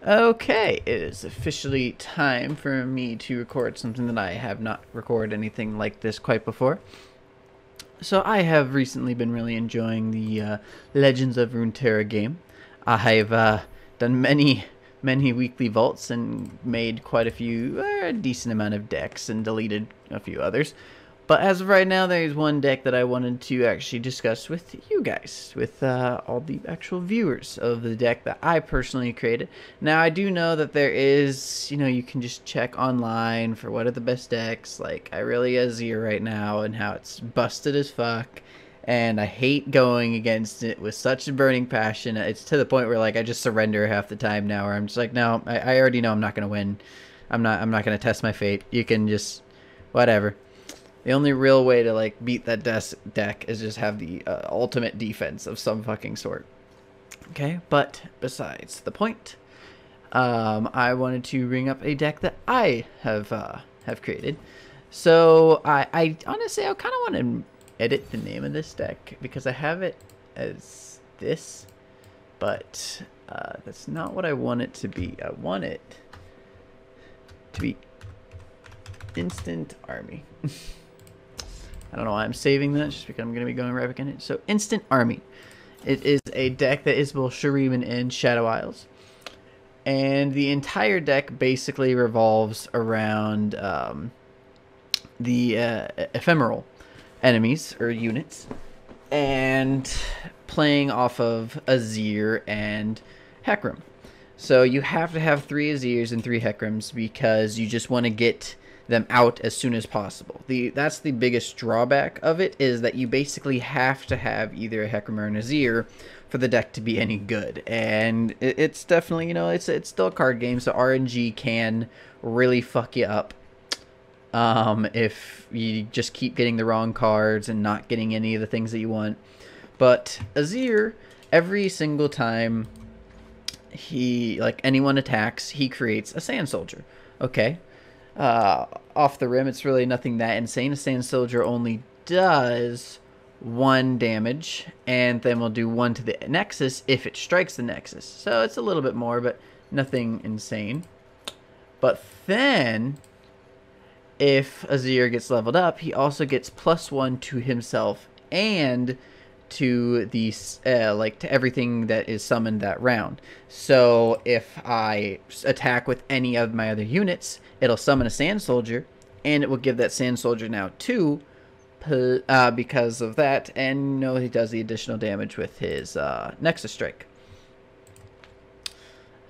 Okay, it is officially time for me to record something that I have not recorded anything like this quite before. So I have recently been really enjoying the Legends of Runeterra game. I've done many weekly vaults and made quite a few, a decent amount of decks and deleted a few others. But as of right now, there's one deck that I wanted to actually discuss with you guys, with all the actual viewers of the deck that I personally created. Now, I do know that there is, you can just check online for what are the best decks. Like, I really Azir right now and how it's busted as fuck. And I hate going against it with such a burning passion. It's to the point where, like, I just surrender half the time now, where I'm just like, no, I already know I'm not going to win. I'm not going to test my fate. You can just, whatever. The only real way to like beat that deck is just have the ultimate defense of some fucking sort. Okay, but besides the point, I wanted to bring up a deck that I have created. So I honestly I kind of want to edit the name of this deck because I have it as this, but that's not what I want it to be. I want it to be Instant Army. I don't know why I'm saving that, just because I'm going to be going right back in it. So, Instant Army. It is a deck that is both Shuriman and Shadow Isles. And the entire deck basically revolves around the ephemeral enemies, or units. And playing off of Azir and Hecarim. So, you have to have 3 Azirs and 3 Hecarims because you just want to get them out as soon as possible. That's the biggest drawback of it, is that you basically have to have either a Hecarim or an Azir for the deck to be any good. And it's definitely, it's still a card game, so RNG can really fuck you up if you just keep getting the wrong cards and not getting any of the things that you want. But Azir, every single time anyone attacks, he creates a Sand Soldier. Okay. Off the rim, it's really nothing that insane. A Sand Soldier only does 1 damage, and then will do 1 to the Nexus if it strikes the Nexus. So it's a little bit more, but nothing insane. But then, if Azir gets leveled up, he also gets +1 to himself and to the to everything that is summoned that round. So if I attack with any of my other units, it'll summon a Sand Soldier, and it will give that Sand Soldier now 2 because of that, and he does the additional damage with his Nexus Strike.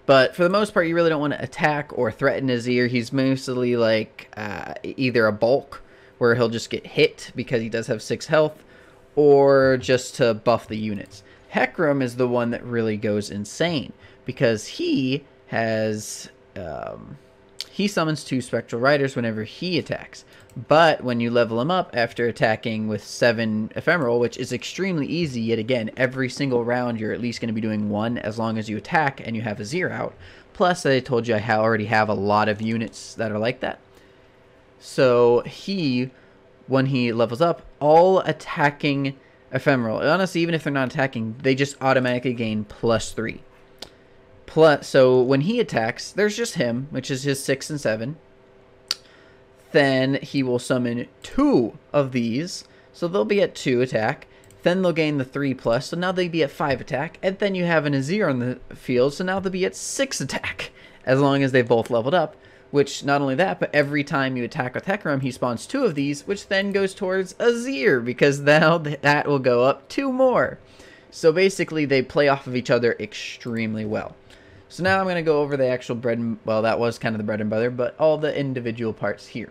But for the most part, you really don't want to attack or threaten Azir. He's mostly like either a bulk, where he'll just get hit because he does have 6 health, or just to buff the units. Hecarim is the one that really goes insane, because he has he summons 2 Spectral Riders whenever he attacks. But when you level him up after attacking with 7 Ephemeral, which is extremely easy, yet again, every single round you're at least going to be doing 1 as long as you attack and you have Azir out. Plus, I told you I already have a lot of units that are like that. So when he levels up, all attacking Ephemeral, honestly, even if they're not attacking, they just automatically gain +3. So when he attacks, there's just him, which is his 6 and 7. Then he will summon 2 of these, so they'll be at 2 attack. Then they'll gain the 3+, so now they'll be at 5 attack. And then you have an Azir on the field, so now they'll be at 6 attack, as long as they both leveled up. Which, not only that, but every time you attack with Hecarim, he spawns 2 of these, which then goes towards Azir, because now that will go up 2 more. So basically, they play off of each other extremely well. So now I'm going to go over the actual well, that was kind of the bread and butter, but all the individual parts here.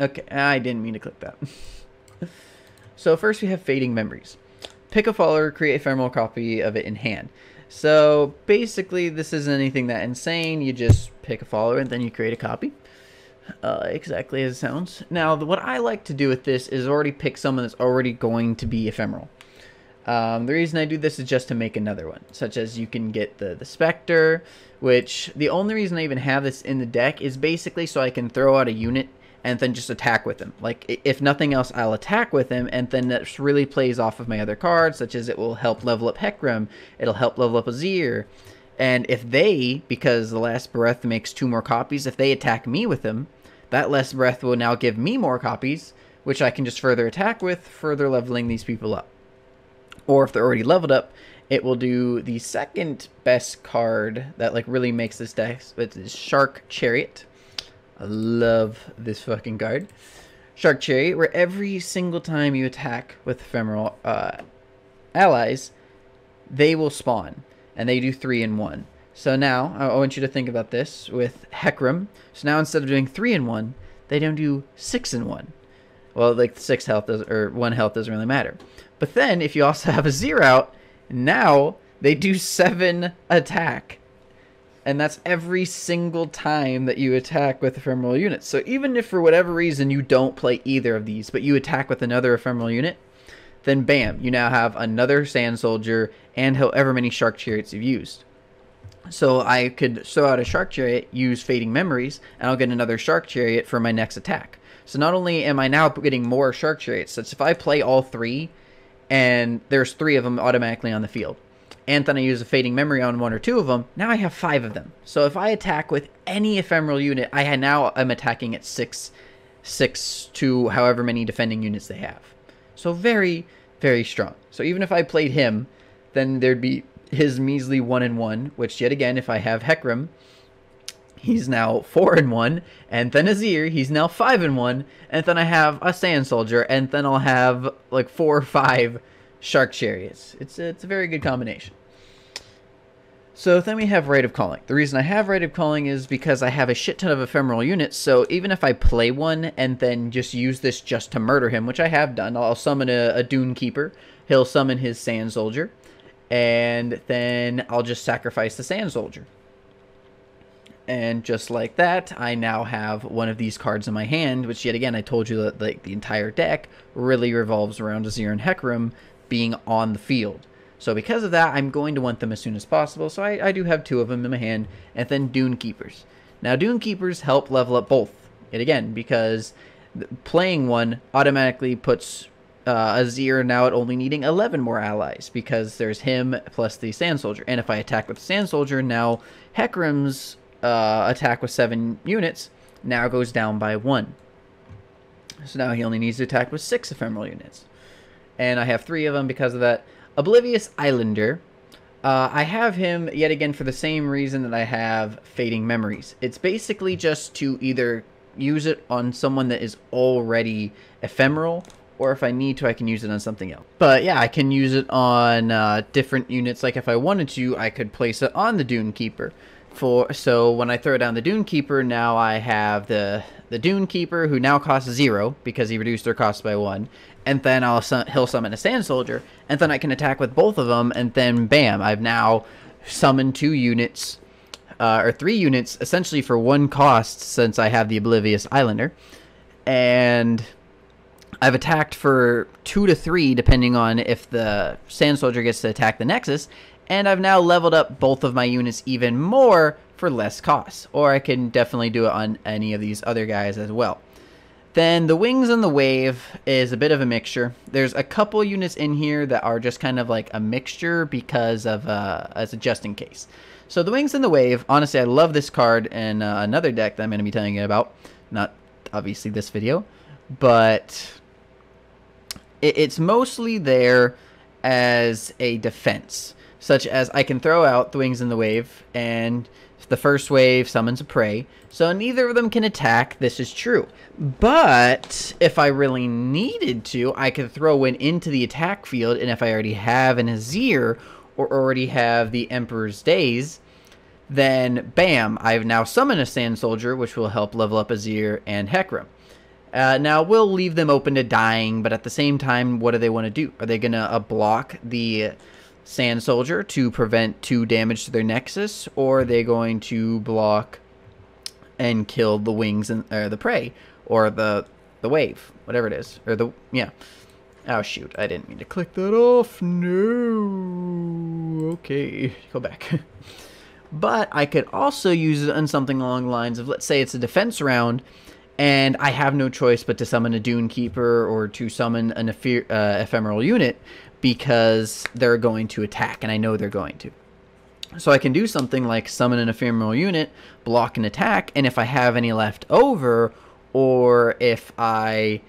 Okay, I didn't mean to click that. So first we have Fading Memories. Pick a follower, create a ephemeral copy of it in hand. So basically, this isn't anything that insane. You just pick a follower and then you create a copy. Exactly as it sounds. Now, what I like to do with this is already pick someone that's already going to be ephemeral. The reason I do this is just to make another one, such as you can get the Spectre, which the only reason I even have this in the deck is basically so I can throw out a unit and then just attack with him. Like, if nothing else, I'll attack with him, and then that really plays off of my other cards, such as it will help level up Hecarim, it'll help level up Azir, And if they, because the last breath makes 2 more copies, if they attack me with them, that last breath will now give me more copies, which I can just further attack with, further leveling these people up. Or if they're already leveled up, it will do the second best card that like really makes this deck. It's Shark Chariot. I love this fucking card. Shark Chariot, where every single time you attack with ephemeral allies, they will spawn. And they do 3 in 1. So now, I want you to think about this with Hecarim. So now instead of doing 3 in 1, they don't do 6 in 1. Well, like 6 health or 1 health doesn't really matter. But then, if you also have a 0 out, now they do 7 attack. And that's every single time that you attack with ephemeral units. So even if for whatever reason you don't play either of these, but you attack with another ephemeral unit, then bam, you now have another Sand Soldier and however many Shark Chariots you've used. So I could throw out a Shark Chariot, use Fading Memories, and I'll get another Shark Chariot for my next attack. So not only am I now getting more Shark Chariots, so if I play all 3, and there's 3 of them automatically on the field, and then I use a Fading Memory on 1 or 2 of them, now I have 5 of them. So if I attack with any ephemeral unit, I'm attacking at 6 to however many defending units they have. So very, very strong. So even if I played him, then there'd be his measly 1 in 1, which yet again, if I have Hecarim, he's now 4 in 1, and then Azir, he's now 5 in 1, and then I have a Sand Soldier, and then I'll have like 4 or 5 Shark Chariots. It's a very good combination. So then we have Rite of Calling. The reason I have Rite of Calling is because I have a shit ton of ephemeral units, so even if I play one and then just use this just to murder him, which I have done, I'll summon a Dune Keeper, he'll summon his Sand Soldier, and then I'll just sacrifice the Sand Soldier. And just like that, I now have one of these cards in my hand, which yet again, I told you that like the entire deck really revolves around Azir and Hecarim being on the field. So because of that, I'm going to want them as soon as possible. So I do have 2 of them in my hand, and then Dune Keepers. Now, Dune Keepers help level up both, yet again, because playing one automatically puts Azir now at only needing 11 more allies, because there's him plus the Sand Soldier. And if I attack with the Sand Soldier, now Hecarim's attack with 7 units now goes down by 1. So now he only needs to attack with 6 ephemeral units. And I have 3 of them because of that. Oblivious Islander. I have him, yet again, for the same reason that I have Fading Memories. It's basically just to either use it on someone that is already ephemeral, or if I need to, I can use it on something else. But yeah, I can use it on different units. Like if I wanted to, I could place it on the Dune Keeper. So when I throw down the Dune Keeper, now I have the Dune Keeper, who now costs 0 because he reduced their cost by 1, and then he'll summon a Sand Soldier, and then I can attack with both of them, and then bam, I've now summoned 2 units, or 3 units, essentially for 1 cost, since I have the Oblivious Islander, and I've attacked for 2 to 3, depending on if the Sand Soldier gets to attack the Nexus, and I've now leveled up both of my units even more for less cost. Or I can definitely do it on any of these other guys as well. Then the Wings and the Wave is a bit of a mixture. There's a couple units in here that are just kind of like a mixture because of as a just in case. So the Wings and the Wave, honestly, I love this card in another deck that I'm going to be telling you about. Not obviously this video, but it's mostly there as a defense. Such as I can throw out the Wings and the Wave, and the first wave summons a prey, so neither of them can attack. This is true. But if I really needed to, I could throw one into the attack field, and if I already have an Azir, or already have the Emperor's Days, then bam, I've now summoned a Sand Soldier, which will help level up Azir and Hecarim. Now, we'll leave them open to dying, but at the same time, what do they want to do? Are they going to block the Sand Soldier to prevent 2 damage to their Nexus, or are they going to block and kill the Wings and the prey, or the wave, whatever it is, or yeah. Oh shoot, I didn't mean to click that off. No. Okay, go back. But I could also use it on something along the lines of, let's say it's a defense round, and I have no choice but to summon a Dune Keeper or to summon an ephemeral unit, because they're going to attack, and I know they're going to. So I can do something like summon an ephemeral unit, block an attack, and if I have any left over, or if they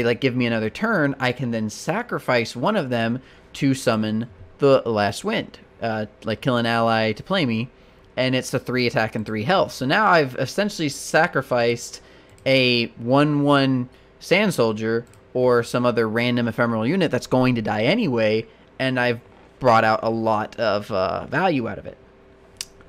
like give me another turn, I can then sacrifice one of them to summon the last wind, like kill an ally to play me, and it's a 3 attack and 3 health. So now I've essentially sacrificed a 1/1 Sand Soldier or some other random ephemeral unit that's going to die anyway, and I've brought out a lot of value out of it.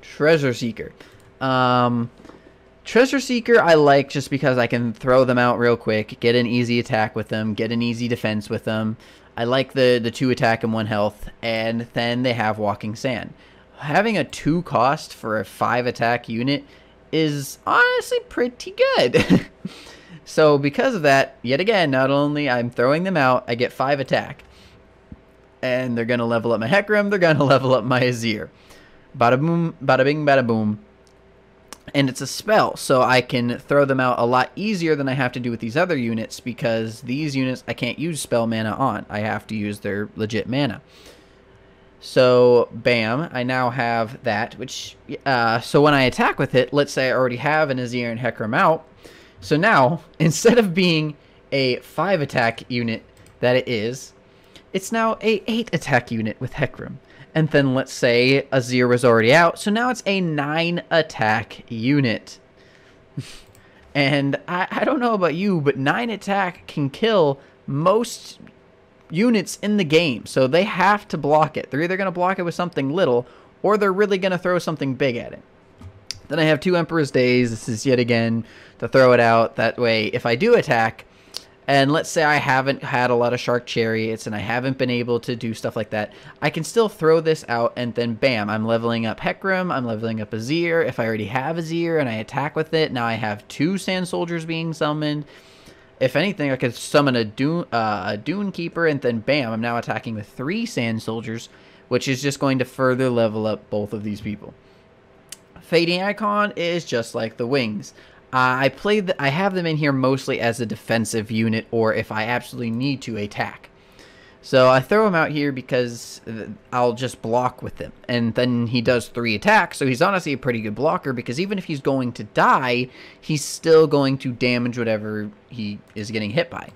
Treasure Seeker. Treasure Seeker I like just because I can throw them out real quick, get an easy attack with them, get an easy defense with them. I like the 2 attack and 1 health, and then they have Walking Sand. Having a 2 cost for a 5 attack unit is honestly pretty good. So because of that, yet again, not only I'm throwing them out, I get 5 attack. And they're going to level up my Hecarim, they're going to level up my Azir. Bada boom, bada bing, bada boom. And it's a spell, so I can throw them out a lot easier than I have to do with these other units, because these units I can't use spell mana on. I have to use their legit mana. So, bam, I now have that, which, so when I attack with it, let's say I already have an Azir and Hecarim out. So now, instead of being a 5 attack unit that it is, it's now a 8 attack unit with Hecarim. And then let's say Azir was already out, so now it's a 9 attack unit. And I don't know about you, but 9 attack can kill most units in the game. So they have to block it. They're either going to block it with something little, or they're really going to throw something big at it. Then I have 2 Emperor's Days. This is yet again to throw it out. That way, if I do attack, and let's say I haven't had a lot of Shark Chariots and I haven't been able to do stuff like that, I can still throw this out, and then bam, I'm leveling up Hecarim, I'm leveling up Azir. If I already have Azir and I attack with it, now I have 2 Sand Soldiers being summoned. If anything, I could summon a Dune Keeper, and then bam, I'm now attacking with 3 Sand Soldiers, which is just going to further level up both of these people. Fading Icon is just like the Wings. I have them in here mostly as a defensive unit, or if I absolutely need to attack. So I throw him out here because I'll just block with him. And then he does 3 attacks, so he's honestly a pretty good blocker, because even if he's going to die, he's still going to damage whatever he is getting hit by.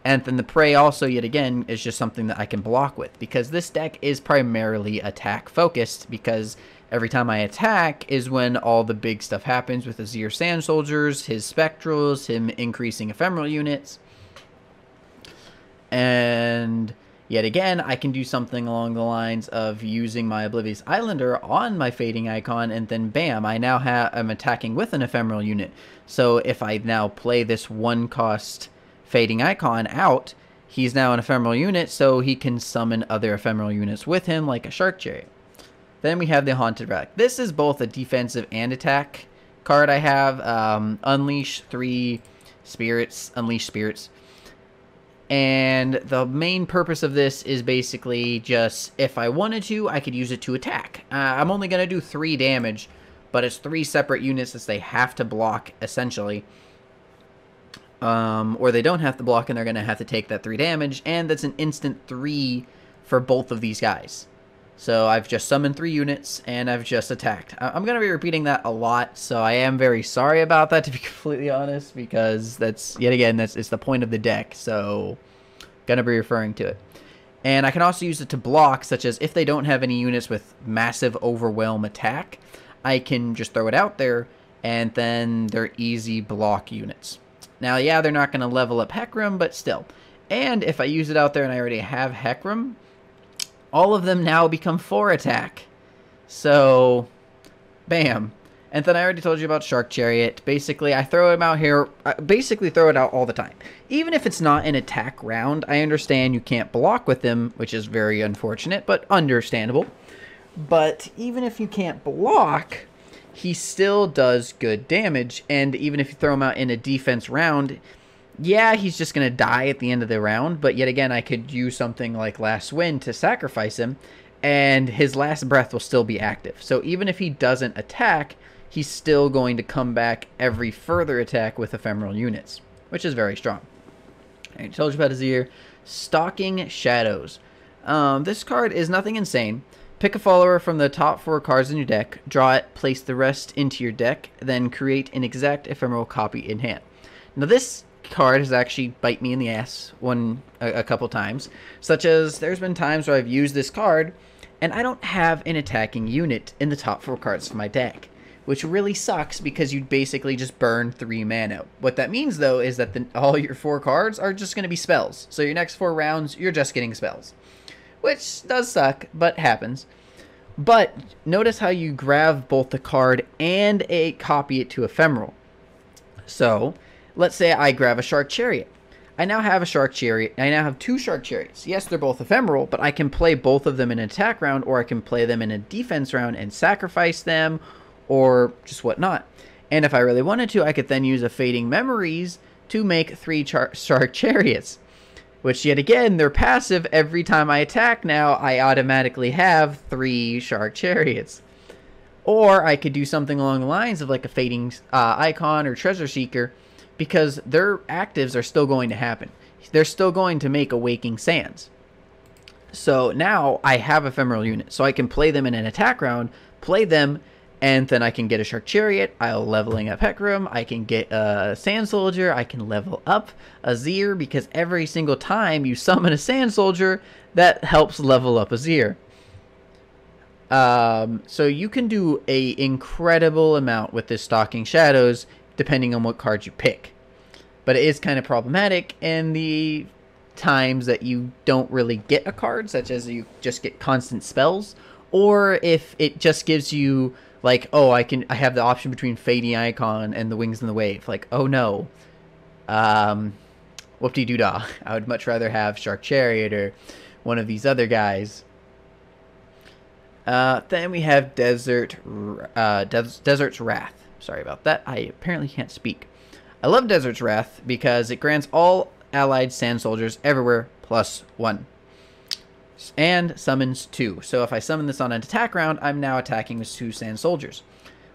And then the Prey also, yet again, is just something that I can block with, because this deck is primarily attack focused, because every time I attack is when all the big stuff happens with Azir Sand Soldiers, his Spectrals, him increasing ephemeral units. And yet again, I can do something along the lines of using my Oblivious Islander on my Fading Icon, and then bam, I now I'm attacking with an ephemeral unit. So if I now play this 1 cost Fading Icon out, he's now an ephemeral unit, so he can summon other ephemeral units with him, like a Shark Chariot. Then we have the Haunted Relic. This is both a defensive and attack card I have. Unleash 3 spirits, Unleash spirits. And the main purpose of this is basically just, if I wanted to, I could use it to attack. I'm only going to do 3 damage, but it's 3 separate units that they have to block, essentially. Or they don't have to block, and they're going to have to take that 3 damage, and that's an instant 3 for both of these guys. So I've just summoned 3 units, and I've just attacked. I'm going to be repeating that a lot, so I am very sorry about that, to be completely honest, because that's, yet again, it's the point of the deck, so going to be referring to it. And I can also use it to block, such as if they don't have any units with massive overwhelm attack, I can just throw it out there, and then they're easy block units. Now, yeah, they're not going to level up Hecarim, but still. And if I use it out there and I already have Hecarim, all of them now become 4 attack. So, bam. And then I already told you about Shark Chariot. Basically, I throw him out here. I basically throw it out all the time. Even if it's not an attack round, I understand you can't block with him, which is very unfortunate, but understandable. But even if you can't block, he still does good damage. And even if you throw him out in a defense round, yeah, he's just going to die at the end of the round, but yet again, I could use something like Last Wind to sacrifice him, and his last breath will still be active. So even if he doesn't attack, he's still going to come back every further attack with ephemeral units, which is very strong. I told you about Azir. Stalking Shadows. This card is nothing insane. Pick a follower from the top 4 cards in your deck, draw it, place the rest into your deck, then create an exact ephemeral copy in hand. Now this card has actually bite me in the ass a couple times, such as there's been times where I've used this card and I don't have an attacking unit in the top 4 cards of my deck, which really sucks because you'd basically just burn 3 mana. What that means though is that all your 4 cards are just going to be spells, so your next 4 rounds you're just getting spells, which does suck, but happens. But notice how you grab both the card and copy it to ephemeral. So let's say I grab a Shark Chariot. I now have a Shark Chariot. I now have 2 Shark Chariots. Yes, they're both ephemeral, but I can play both of them in an attack round, or I can play them in a defense round and sacrifice them, or just whatnot. And if I really wanted to, I could then use a Fading Memories to make 3 Shark Chariots. Which, yet again, they're passive. Every time I attack now, I automatically have 3 Shark Chariots. Or I could do something along the lines of like a Fading Icon or Treasure Seeker, because their actives are still going to happen. They're still going to make Awaking Sands. So now I have ephemeral units, so I can play them in an attack round, play them, and then I can get a Shark Chariot. I'll leveling up Hecarim. I can get a Sand Soldier. I can level up Azir, because every single time you summon a Sand Soldier, that helps level up Azir. So you can do a incredible amount with this Stalking Shadows, depending on what cards you pick. But it is kind of problematic in the times that you don't really get a card, such as you just get constant spells, or if it just gives you like, oh, I have the option between Fading Icon and the Wings in the Wave. Like, oh no. Whoop-de-doo-dah. I would much rather have Shark Chariot or one of these other guys. Then we have Desert's Wrath. Sorry about that. I apparently can't speak. I love Desert's Wrath because it grants all allied Sand Soldiers everywhere +1. And summons 2. So if I summon this on an attack round, I'm now attacking with 2 Sand Soldiers.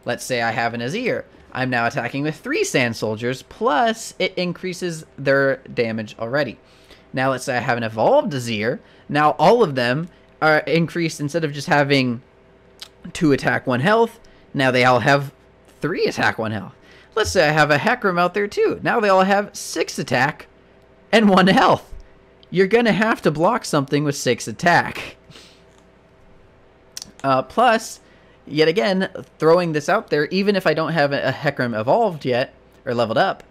Let's say I have an Azir. I'm now attacking with 3 Sand Soldiers, plus it increases their damage already. Now let's say I have an Evolved Azir. Now all of them are increased. Instead of just having 2 attack 1 health, now they all have 3 attack 1 health. Let's say I have a Hecarim out there too. Now they all have 6 attack and 1 health. You're going to have to block something with 6 attack. Plus, yet again, throwing this out there, even if I don't have a Hecarim evolved yet, or leveled up,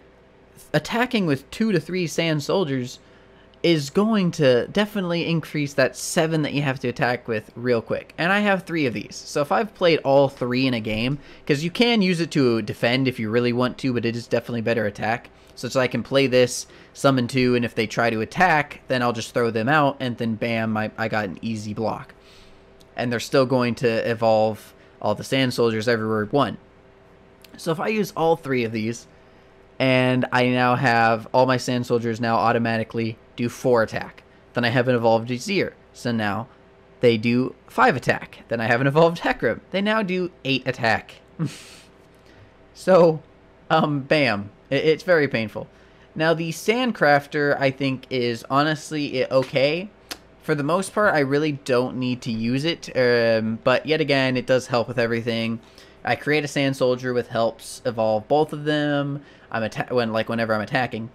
attacking with 2 to 3 Sand Soldiers is going to definitely increase that 7 that you have to attack with real quick. And I have 3 of these. So if I've played all 3 in a game, because you can use it to defend if you really want to, but it is definitely better attack. So I can play this, summon 2, and if they try to attack, then I'll just throw them out, and then bam, I got an easy block. And they're still going to evolve all the Sand Soldiers everywhere 1. So if I use all 3 of these, and I now have all my Sand Soldiers now automatically do 4 attack. Then I have an evolved Azir, so now they do 5 attack. Then I have an evolved Hecarim. They now do 8 attack. So, bam. It's very painful. Now, the Sandcrafter, I think, is honestly okay. For the most part, I really don't need to use it. But yet again, it does help with everything. I create a Sand Soldier with helps evolve both of them. Whenever I'm attacking.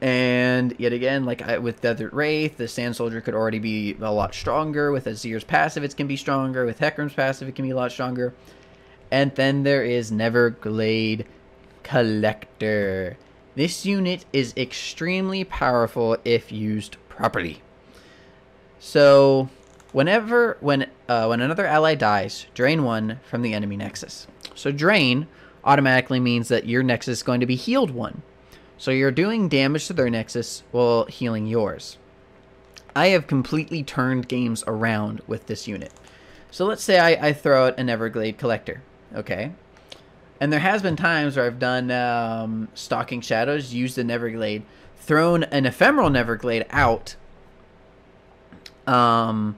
And yet again, with Desert Wraith, the Sand Soldier could already be a lot stronger. With Azir's passive, it can be stronger. With Hecarim's passive, it can be a lot stronger. And then there is Glade Collector. This unit is extremely powerful if used properly. So, when another ally dies, drain 1 from the enemy nexus. So drain automatically means that your nexus is going to be healed 1. So you're doing damage to their nexus while healing yours. I have completely turned games around with this unit. So let's say I throw out a Glade Collector. Okay. And there has been times where I've done Stalking Shadows, used the Neverglade, thrown an ephemeral Neverglade out, thrown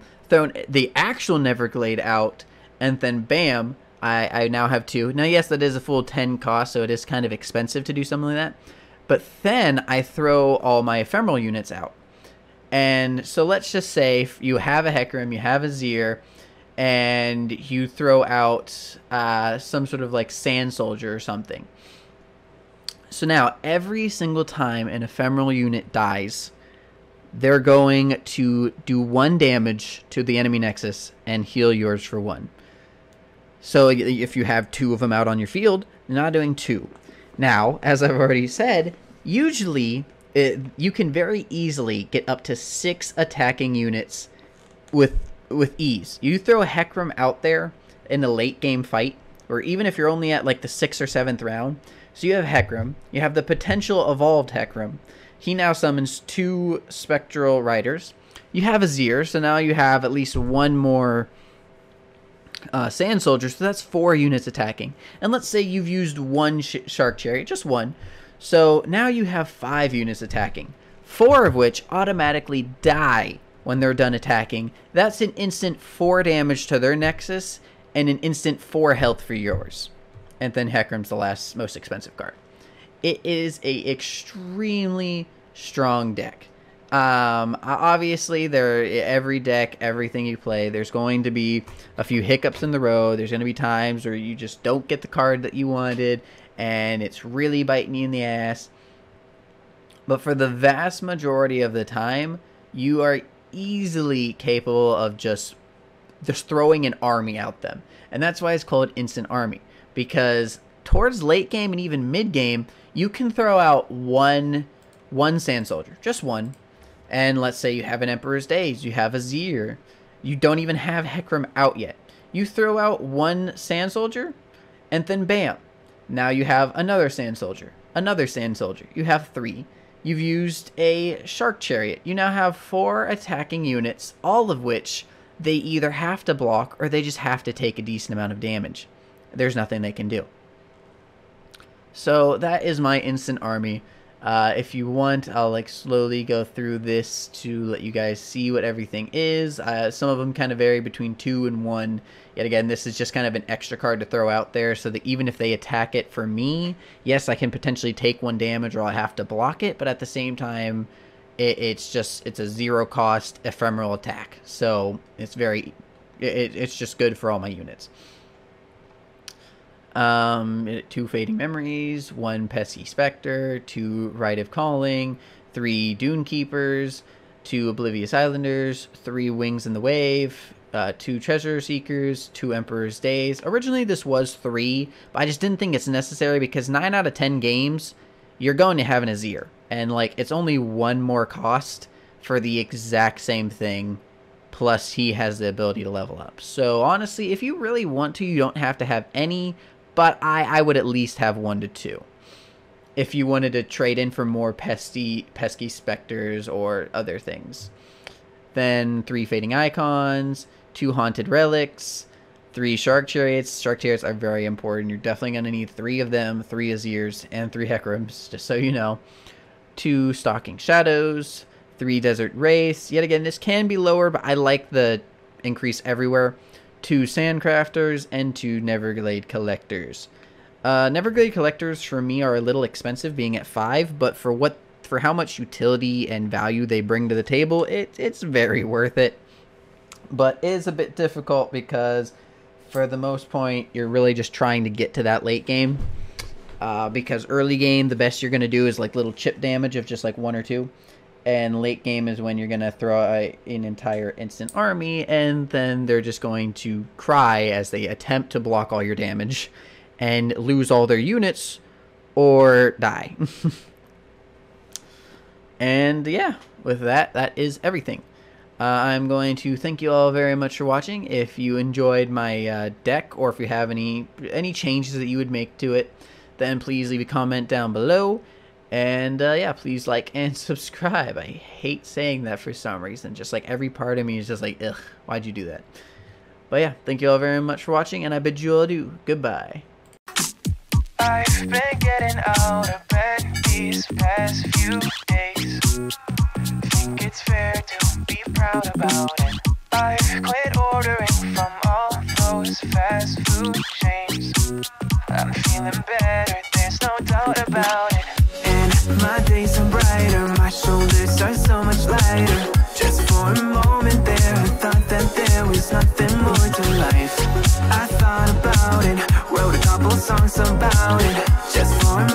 the actual Neverglade out, and then bam, I now have 2. Now, yes, that is a full 10 cost, so it is kind of expensive to do something like that. But then I throw all my ephemeral units out. And so let's just say you have a Hecarim, you have a Zir, and you throw out some sort of like Sand Soldier or something. So now every single time an ephemeral unit dies, they're going to do 1 damage to the enemy nexus and heal yours for 1. So if you have 2 of them out on your field, you're not doing 2. Now, as I've already said, usually you can very easily get up to 6 attacking units with ease. You throw a Hecarim out there in a late game fight, or even if you're only at like the 6th or 7th round. So you have Hecarim, you have the potential evolved Hecarim. He now summons 2 Spectral Riders. You have a Zir, so now you have at least 1 more Sand Soldier, so that's 4 units attacking. And let's say you've used 1 Shark Chariot, just 1. So now you have 5 units attacking, 4 of which automatically die when they're done attacking. That's an instant 4 damage to their Nexus and an instant 4 health for yours. And then Hecarim's the last most expensive card. It is a extremely strong deck. Obviously, every deck, everything you play, there's going to be a few hiccups in the road. There's going to be times where you just don't get the card that you wanted, and it's really biting you in the ass. But for the vast majority of the time, you are easily capable of just throwing an army out them. And that's why it's called Instant Army. Because towards late game and even mid game, you can throw out one Sand Soldier. Just 1. And let's say you have an Emperor's Days, you have a Zir, you don't even have Hecarim out yet. You throw out 1 Sand Soldier, and then bam, now you have another Sand Soldier, another Sand Soldier. You have 3. You've used a Shark Chariot. You now have 4 attacking units, all of which they either have to block or they just have to take a decent amount of damage. There's nothing they can do. So that is my instant army. If you want, I'll like slowly go through this to let you guys see what everything is. Some of them kind of vary between 2 and 1. Yet again, this is just kind of an extra card to throw out there so that even if they attack it for me, yes, I can potentially take 1 damage or I have to block it, but at the same time, it's a 0 cost ephemeral attack. So it's it's just good for all my units. 2 Fading Memories, 1 Pesky Spectre, 2 Rite of Calling, 3 Dune Keepers, 2 Oblivious Islanders, 3 Wings in the Wave, 2 Treasure Seekers, 2 Emperor's Days. Originally this was 3, but I just didn't think it's necessary because 9 out of 10 games, you're going to have an Azir. And like, it's only 1 more cost for the exact same thing, plus he has the ability to level up. So honestly, if you really want to, you don't have to have any, but I would at least have 1 to 2. If you wanted to trade in for more pesky specters or other things. Then 3 Fading Icons, 2 Haunted Relics, 3 Shark Chariots. Shark Chariots are very important. You're definitely going to need 3 of them, 3 Azirs, and 3 Hecarims, just so you know. 2 Stalking Shadows, 3 Desert Wraiths. Yet again, this can be lower, but I like the increase everywhere. 2 Sandcrafters, and 2 Glade Collectors. Glade Collectors for me are a little expensive, being at 5, but for how much utility and value they bring to the table, it's very worth it. But it is a bit difficult because for the most point, you're really just trying to get to that late game. Because early game, the best you're going to do is like little chip damage of just like 1 or 2. And late game is when you're going to throw an entire instant army, and then they're just going to cry as they attempt to block all your damage and lose all their units or die. And yeah, with that is everything. I'm going to thank you all very much for watching. If you enjoyed my deck, or if you have any changes that you would make to it, then please leave a comment down below. And yeah, please like and subscribe. I hate saying that for some reason. Just like every part of me is just like, ugh, why'd you do that? But yeah, thank you all very much for watching, and I bid you all adieu. Goodbye. I've been getting out of bed these past few days. Think it's fair to be proud about it. I've quit ordering from all those fast food chains. I'm feeling better, there's no doubt about it. And my days are brighter, my shoulders are so much lighter. couple songs about it, just for a